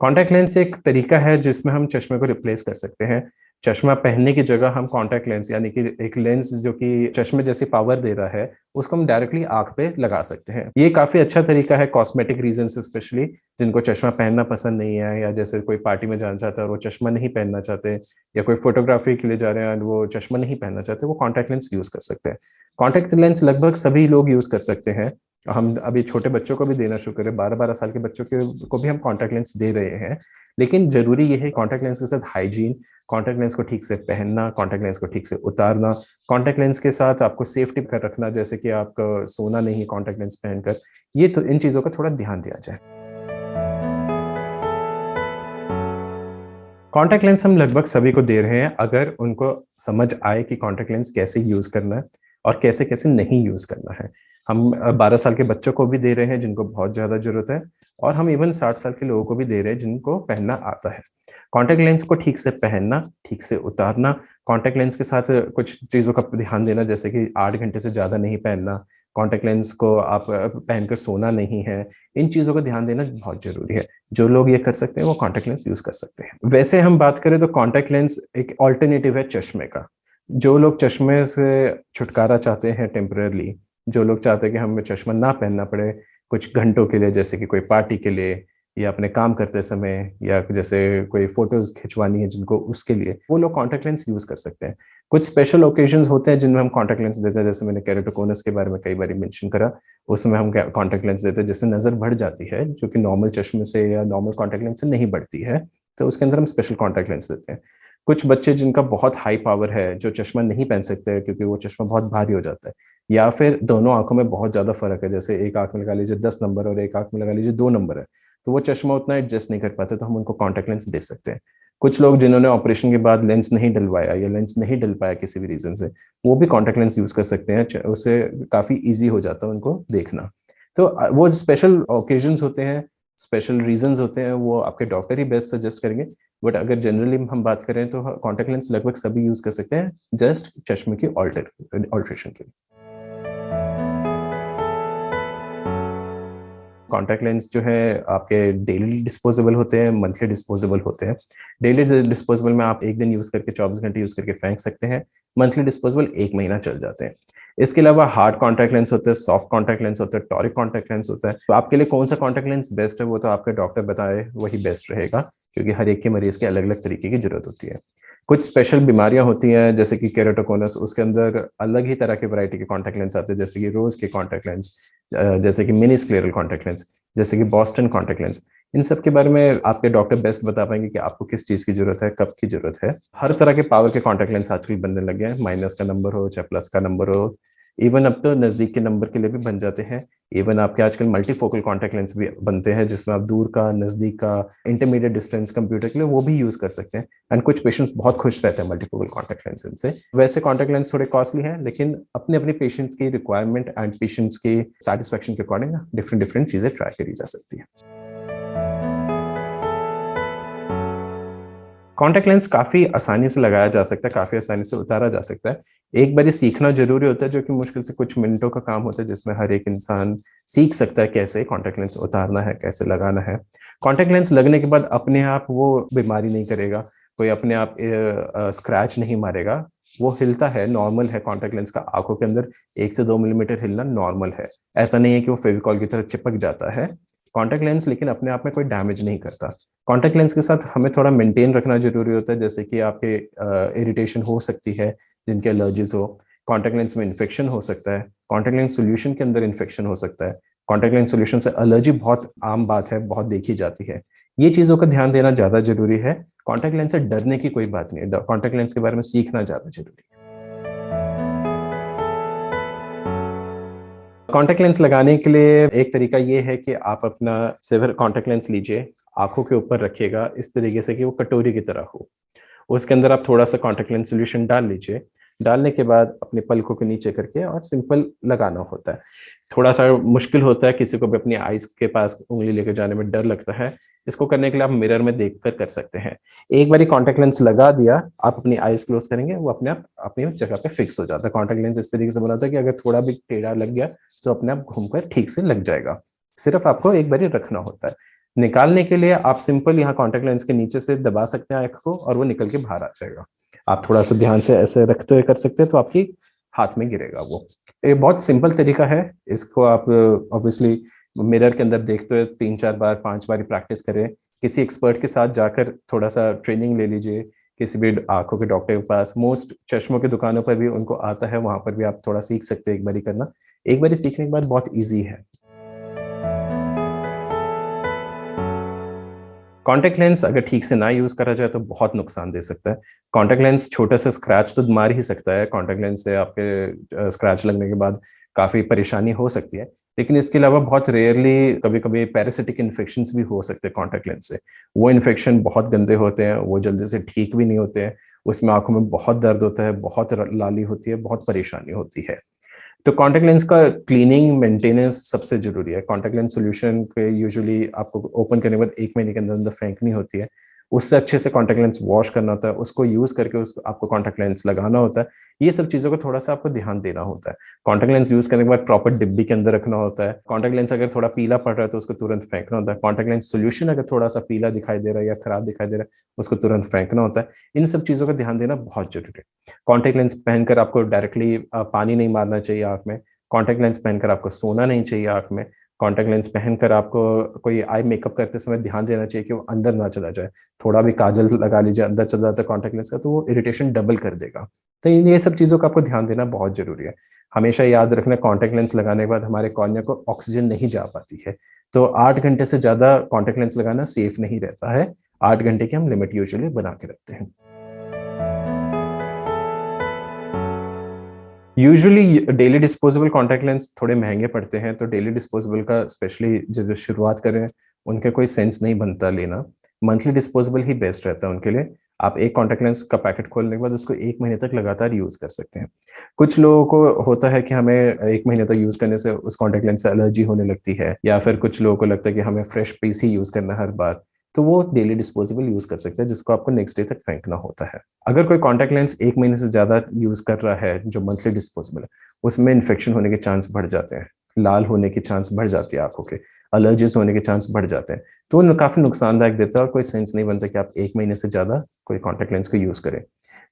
Contact lens एक तरीका है जिसमें हम चश्मे को रिप्लेस कर सकते हैं। चश्मा पहनने की जगह हम कॉन्टैक्ट लेंस यानी कि एक लेंस जो कि चश्मे जैसी पावर दे रहा है, उसको हम डायरेक्टली आंख पे लगा सकते हैं। ये काफी अच्छा तरीका है कॉस्मेटिक रीजन से, स्पेशली जिनको चश्मा पहनना पसंद नहीं है, या जैसे कोई पार्टी में जाना चाहता है और वो चश्मा नहीं पहनना चाहते, या कोई फोटोग्राफी के लिए जा रहे हैं और वो चश्मा नहीं पहनना चाहते, वो कॉन्टैक्ट लेंस यूज कर सकते हैं। कॉन्टैक्ट लेंस लगभग सभी लोग यूज कर सकते हैं। हम अभी छोटे बच्चों को भी देना शुरू करें, 12-12 साल के बच्चों को भी हम कॉन्टैक्ट लेंस दे रहे हैं। लेकिन जरूरी ये है कॉन्टैक्ट लेंस के साथ हाइजीन, कॉन्टैक्ट लेंस को ठीक से पहनना, कॉन्टैक्ट लेंस को ठीक से उतारना, कॉन्टैक्ट लेंस के साथ आपको सेफ्टी कर रखना, जैसे कि आपका सोना नहीं कॉन्टैक्ट लेंस पहनकर। ये तो इन चीजों का थोड़ा ध्यान दिया जाए। कॉन्टैक्ट लेंस हम लगभग सभी को दे रहे हैं, अगर उनको समझ आए कि कॉन्टैक्ट लेंस कैसे यूज करना है और कैसे कैसे नहीं यूज करना है। हम 12 साल के बच्चों को भी दे रहे हैं जिनको बहुत ज्यादा जरूरत है, और हम इवन 60 साल के लोगों को भी दे रहे हैं जिनको पहनना आता है। कॉन्टैक्ट लेंस को ठीक से पहनना, ठीक से उतारना, कॉन्टैक्ट लेंस के साथ कुछ चीजों का ध्यान देना, जैसे कि 8 घंटे से ज्यादा नहीं पहनना, कॉन्टैक्ट लेंस को आप पहनकर सोना नहीं है। इन चीजों का ध्यान देना बहुत जरूरी है। जो लोग ये कर सकते हैं वो कॉन्टैक्ट लेंस यूज कर सकते हैं। वैसे हम बात करें तो कॉन्टैक्ट लेंस एक ऑल्टरनेटिव है चश्मे का। जो लोग चश्मे से छुटकारा चाहते हैं टेम्पररली, जो लोग चाहते हैं कि हमें चश्मा ना पहनना पड़े कुछ घंटों के लिए, जैसे कि कोई पार्टी के लिए या अपने काम करते समय, या जैसे कोई फोटोज खिंचवानी है जिनको, उसके लिए वो लोग कॉन्टैक्ट लेंस यूज कर सकते हैं। कुछ स्पेशल ओकेजन्स होते हैं जिनमें हम कॉन्टैक्ट लेंस देते हैं, जैसे मैंने केरेटोकोनस के बारे में कई बार मेंशन करा। उसमें हम कॉन्टैक्ट लेंस देते हैं जिससे नजर बढ़ जाती है, जो कि नॉर्मल चश्मे से या नॉर्मल कॉन्टैक्ट लेंस से नहीं बढ़ती है। तो उसके अंदर हम स्पेशल कॉन्टैक्ट लेंस देते हैं। कुछ बच्चे जिनका बहुत हाई पावर है, जो चश्मा नहीं पहन सकते क्योंकि वो चश्मा बहुत भारी हो जाता है, या फिर दोनों आंखों में बहुत ज्यादा फर्क है, जैसे एक आंख में लगा लीजिए 10 नंबर और एक आंख में लगा लीजिए 2 नंबर है, तो वो चश्मा उतना एडजस्ट नहीं कर पाते, तो हम उनको कॉन्टैक्ट लेंस दे सकते हैं। कुछ लोग जिन्होंने ऑपरेशन के बाद लेंस नहीं डलवाया या लेंस नहीं डल पाया किसी भी रीजन से, वो भी कॉन्टैक्ट लेंस यूज कर सकते हैं। उससे काफी इजी हो जाता है उनको देखना। तो वो स्पेशल ओकेजन्स होते हैं, स्पेशल रीजंस होते हैं, वो आपके डॉक्टर ही बेस्ट सजेस्ट करेंगे। बट अगर जनरली हम बात करें तो कॉन्टैक्ट लेंस लगभग सभी यूज कर सकते हैं, जस्ट चश्मे की ऑल्ट्रेशन के लिए। कॉन्टैक्ट लेंस जो है आपके डेली डिस्पोजेबल होते हैं, मंथली डिस्पोजेबल होते हैं। डेली डिस्पोजेबल में आप एक दिन यूज करके 24 घंटे यूज करके फेंक सकते हैं। मंथली डिस्पोजेबल 1 महीना चल जाते हैं। इसके अलावा हार्ड कॉन्टैक्ट लेंस होते हैं, सॉफ्ट कॉन्टैक्ट लेंस होते हैं, टॉरिक कॉन्टैक्ट लेंस होता है। तो आपके लिए कौन सा कॉन्टैक्ट लेंस बेस्ट है वो तो आपके डॉक्टर बताए वही बेस्ट रहेगा, क्योंकि हर एक के मरीज के अलग अलग तरीके की जरूरत होती है। कुछ स्पेशल बीमारियां होती हैं जैसे कि केराटोकोनस, उसके अंदर अलग ही तरह के वैरायटी के कॉन्टैक्ट लेंस आते हैं, जैसे कि रोज के कॉन्टैक्ट लेंस, जैसे कि मिनी स्क्लेरल कॉन्टैक्ट लेंस, जैसे कि बॉस्टन कॉन्टैक्ट लेंस। इन सब के बारे में आपके डॉक्टर बेस्ट बता पाएंगे कि आपको किस चीज की जरूरत है, कब की जरूरत है। हर तरह के पावर के कॉन्टैक्ट लेंस आजकल बनने लगे हैं, माइनस का नंबर हो चाहे प्लस का नंबर हो, इवन अब तो नजदीक के नंबर के लिए भी बन जाते हैं। इवन आपके आजकल मल्टीफोकल कॉन्टैक्ट लेंस भी बनते हैं, जिसमें आप दूर का, नजदीक का, इंटरमीडिएट डिस्टेंस कंप्यूटर के लिए वो भी यूज कर सकते हैं। एंड कुछ पेशेंट्स बहुत खुश रहते हैं मल्टीफोकल कॉन्टैक्ट लेंस से। वैसे कॉन्टैक्ट लेंस थोड़े कॉस्टली हैं, लेकिन अपने अपने पेशेंट की रिक्वायरमेंट एंड पेशेंट्स की सेटिस्फेक्शन के अकॉर्डिंग डिफरेंट डिफरेंट चीजें ट्राई करी जा सकती है। कॉन्टैक्ट लेंस काफी आसानी से लगाया जा सकता है, काफी आसानी से उतारा जा सकता है। एक बार ये सीखना जरूरी होता है, जो कि मुश्किल से कुछ मिनटों का काम होता है, जिसमें हर एक इंसान सीख सकता है कैसे कॉन्टैक्ट लेंस उतारना है, कैसे लगाना है। कॉन्टैक्ट लेंस लगने के बाद अपने आप वो बीमारी नहीं करेगा, कोई अपने आप स्क्रैच नहीं मारेगा। वो हिलता है, नॉर्मल है। कॉन्टैक्ट लेंस का आंखों के अंदर 1 से 2 मिलीमीटर हिलना नॉर्मल है। ऐसा नहीं है कि वो फेविकॉल की तरह चिपक जाता है कॉन्टैक्ट लेंस, लेकिन अपने आप में कोई डैमेज नहीं करता। कॉन्टैक्ट लेंस के साथ हमें थोड़ा मेंटेन रखना जरूरी होता है, जैसे कि आपके इरिटेशन हो सकती है, जिनके एलर्जीज हो। कॉन्टैक्ट लेंस में इन्फेक्शन हो सकता है, कॉन्टैक्ट लेंस सोल्यूशन के अंदर इन्फेक्शन हो सकता है, कॉन्टैक्ट लेंस सोल्यूशन से एलर्जी बहुत आम बात है, बहुत देखी जाती है। ये चीजों का ध्यान देना ज्यादा जरूरी है। कॉन्टैक्ट लेंस से डरने की कोई बात नहीं है, कॉन्टैक्ट लेंस के बारे में सीखना ज्यादा जरूरी है। कॉन्टैक्ट लेंस लगाने के लिए एक तरीका ये है कि आप अपना सिल्वर कॉन्टैक्ट लेंस लीजिए, आंखों के ऊपर रखिएगा इस तरीके से कि वो कटोरी की तरह हो। उसके अंदर आप थोड़ा सा कॉन्टैक्ट लेंस सोल्यूशन डाल लीजिए। डालने के बाद अपने पलकों के नीचे करके और सिंपल लगाना होता है। थोड़ा सा मुश्किल होता है, किसी को भी अपनी आईज के पास उंगली लेकर जाने में डर लगता है। इसको करने के लिए आप मिरर में देखकर कर सकते हैं। एक बार कॉन्टैक्ट लेंस लगा दिया, आप अपनी आईज क्लोज करेंगे, वो अपने आप अपनी जगह पे फिक्स हो जाता है। कॉन्टैक्ट लेंस इस तरीके से बना होता है कि अगर थोड़ा भी टेढ़ा लग गया तो अपने आप घूमकर ठीक से लग जाएगा। सिर्फ आपको एक बार रखना होता है। निकालने के लिए आप सिंपल यहाँ कॉन्टेक्ट लेंस के नीचे से दबा सकते हैं आंख को और वो निकल के बाहर आ जाएगा। आप थोड़ा सा ध्यान से ऐसे रखते हुए कर सकते हैं तो आपकी हाथ में गिरेगा वो। ये बहुत सिंपल तरीका है। इसको आप ऑब्वियसली मिरर के अंदर देखते हुए 3-4 बार 5 बार प्रैक्टिस करें। किसी एक्सपर्ट के साथ जाकर थोड़ा सा ट्रेनिंग ले लीजिए, किसी भी आंखों के डॉक्टर के पास। मोस्ट चश्मों की दुकानों पर भी उनको आता है, वहां पर भी आप थोड़ा सीख सकते हैं एक बारी करना। एक बारी सीखने के बाद बहुत ईजी है। कॉन्टेक्ट लेंस अगर ठीक से ना यूज करा जाए तो बहुत नुकसान दे सकता है। कॉन्टेक्ट लेंस छोटा सा स्क्रैच तो मार ही सकता है, कॉन्टेक्ट लेंस से आपके स्क्रैच लगने के बाद काफी परेशानी हो सकती है। लेकिन इसके अलावा बहुत रेयरली कभी कभी पैरासिटिक इन्फेक्शन भी हो सकते हैं कॉन्टेक्ट लेंस से। वो इन्फेक्शन बहुत गंदे होते हैं, वो जल्दी से ठीक भी नहीं होते हैं। उसमें आंखों में बहुत दर्द होता है, बहुत लाली होती है, बहुत परेशानी होती है। तो कॉन्टेक्ट लेंस का क्लीनिंग मेंटेनेंस सबसे जरूरी है। कॉन्टेक्ट लेंस सॉल्यूशन के यूजुअली आपको ओपन करने के बाद 1 महीने के अंदर अंदर फेंकनी होती है। उससे अच्छे से कॉन्टेक्ट लेंस वॉश करना होता है, उसको यूज करके उसको आपको कॉन्टेक्ट लेंस लगाना होता है। ये सब चीजों को थोड़ा सा आपको ध्यान देना होता है। कॉन्टेक्ट लेंस यूज करने के बाद प्रॉपर डिब्बी के अंदर रखना होता है। कॉन्टेक्ट लेंस अगर थोड़ा पीला पड़ रहा है तो उसको तुरंत फेंकना होता है। कॉन्टेक्ट लेंस सोल्यूशन अगर थोड़ा सा पीला दिखाई दे रहा है या खराब दिखाई दे रहा है, उसको तुरंत फेंकना होता है। इन सब चीजों का ध्यान देना बहुत जरूरी है। कॉन्टेक्ट लेंस पहनकर आपको डायरेक्टली पानी नहीं मारना चाहिए आंख में। कॉन्टेक्ट लेंस पहनकर आपको सोना नहीं चाहिए आंख में। कॉन्टेक्ट लेंस पहनकर आपको कोई आई मेकअप करते समय ध्यान देना चाहिए कि वो अंदर ना चला जाए। थोड़ा भी काजल लगा लीजिए, अंदर चला जाता है कॉन्टेक्ट लेंस का तो वो इरिटेशन डबल कर देगा। तो ये सब चीज़ों का आपको ध्यान देना बहुत जरूरी है। हमेशा याद रखना, कॉन्टेक्ट लेंस लगाने के बाद हमारे कॉर्निया को ऑक्सीजन नहीं जा पाती है। तो 8 घंटे से ज्यादा कॉन्टेक्ट लेंस लगाना सेफ नहीं रहता है। 8 घंटे की हम लिमिट यूजुअली बना के रखते हैं। Usually daily disposable contact lens थोड़े महंगे पड़ते हैं, तो डेली डिस्पोजेबल का स्पेशली जो शुरुआत करें उनके कोई सेंस नहीं बनता लेना। मंथली डिस्पोजेबल ही बेस्ट रहता है उनके लिए। आप एक कॉन्टैक्ट लेंस का पैकेट खोलने के बाद उसको 1 महीने तक लगातार यूज कर सकते हैं। कुछ लोगों को होता है कि हमें 1 महीने तक यूज करने से उस कॉन्टैक्ट लेंस से एलर्जी होने लगती है, या फिर कुछ लोगों को लगता है कि हमें फ्रेश पीस ही यूज करना है हर बार। तो वो डेली डिस्पोजेबल यूज कर सकते हैं, जिसको आपको नेक्स्ट डे तक फेंकना होता है। अगर कोई कॉन्टैक्ट लेंस 1 महीने से ज्यादा यूज कर रहा है जो मंथली डिस्पोजेबल है, उसमें इन्फेक्शन होने के चांस बढ़ जाते हैं, लाल होने की चांस बढ़ जाती है आंखों के, एलर्जीज होने के चांस बढ़ जाते हैं। तो वो काफी नुकसानदायक देता है और कोई सेंस नहीं बनता कि आप 1 महीने से ज्यादा कोई कॉन्टैक्ट लेंस को यूज करें।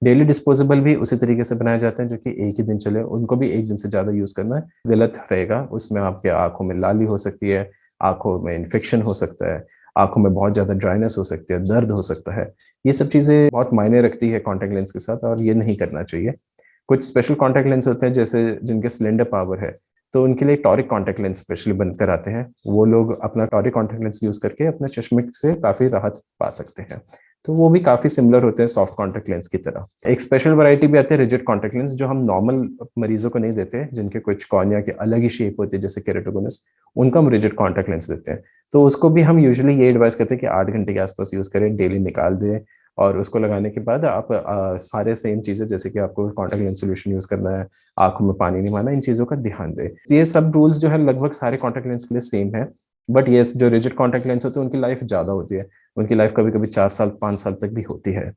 डेली डिस्पोजेबल भी उसी तरीके से बनाए जाते हैं जो कि एक ही दिन चले, उनको भी एक दिन से ज्यादा यूज करना गलत रहेगा। उसमें आपके आंखों में लाली हो सकती है, आंखों में इन्फेक्शन हो सकता है, आंखों में बहुत ज्यादा ड्राइनेस हो सकती है, दर्द हो सकता है। ये सब चीजें बहुत मायने रखती है कॉन्टैक्ट लेंस के साथ, और ये नहीं करना चाहिए। कुछ स्पेशल कॉन्टैक्ट लेंस होते हैं जैसे जिनके सिलेंडर पावर है, तो उनके लिए टॉरिक कॉन्टैक्ट लेंस स्पेशली बनकर आते हैं। वो लोग अपना टॉरिक कॉन्टैक्ट लेंस यूज करके अपने चश्मे से काफी राहत पा सकते हैं। तो वो भी काफी सिमिलर होते हैं सॉफ्ट कॉन्टैक्ट लेंस की तरह। एक स्पेशल वैरायटी भी आती है रिजिड कॉन्टैक्ट लेंस, जो हम नॉर्मल मरीजों को नहीं देते, जिनके कुछ कॉर्निया की अलग ही शेप होती है जैसे केराटोगोनस, उनको हम रिजिड कॉन्टैक्ट लेंस देते हैं। तो उसको भी हम यूजुअली ये एडवाइस करते हैं कि 8 घंटे के आसपास यूज करें, डेली निकाल दें। और उसको लगाने के बाद आप सारे सेम चीजें, जैसे कि आपको कॉन्टैक्ट लेंस सोल्यूशन यूज करना है, आंखों में पानी नहीं मारना, इन चीजों का ध्यान दें। ये सब रूल्स जो है लगभग सारे कॉन्टैक्ट लेंस के लिए सेम है। बट येस, जो रिजिड कॉन्टैक्ट लेंस होते हैं उनकी लाइफ ज्यादा होती है। उनकी लाइफ कभी कभी 4 साल 5 साल तक भी होती है।